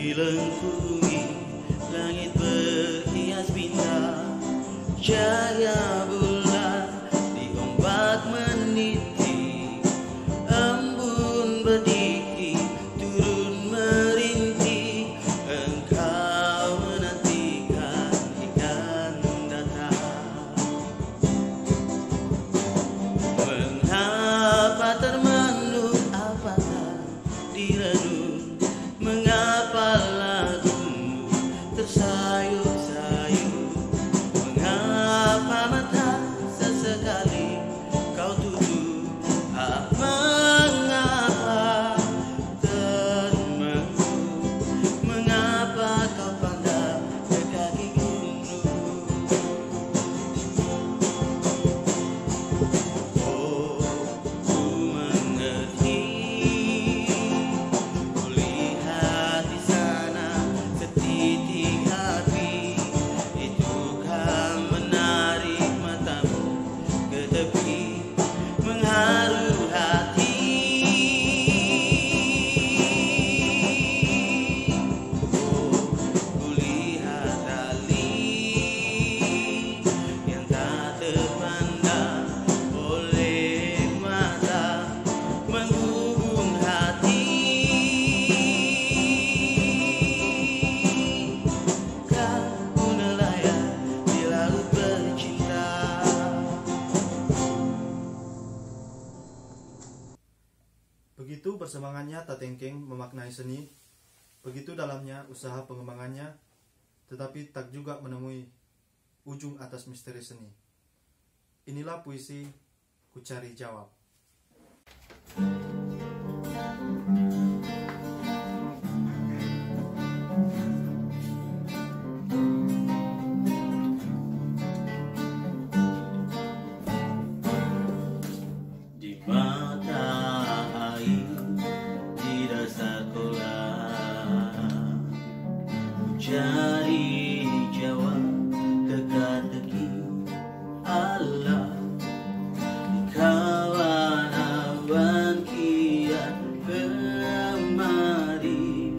Dilengkungi langit berhias bintang, cahaya bulan di ombak meniti, embun berdiki turun merintih, engkau menantikan ikan datang. Mengapa termenung, apakah direnung, mengapa lagumu tersayup-sayup, mengapa mata sesekali kau tutup, mengapa termenung, mengapa kau pandang ke kaki gunung. Oh, ku mengerti, kulihat di sana setitik hati, itu kan menarik matamu ke tepi, mengharu hati. Oh, kulihat tali yang tak terpandang oleh mata, menghubung hati. Kau nelayan di laut bercinta. Begitu bersemangatnya Tatengkeng memaknai seni, begitu dalamnya usaha pengembangannya, tetapi tak juga menemui ujung atas misteri seni. Inilah puisi Ku Cari Jawab. Di mata air, di dasar kolam, ku cari jawab teka-teki Allah. Di kawan awan kian kemari,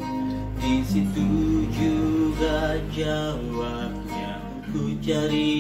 di situ juga jawabnya ku cari.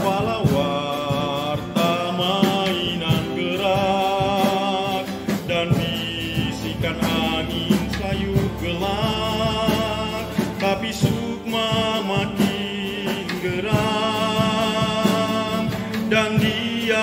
walau warta mainan gerak dan bisikan angin sayup gelak, tapi sukma makin geram dan dia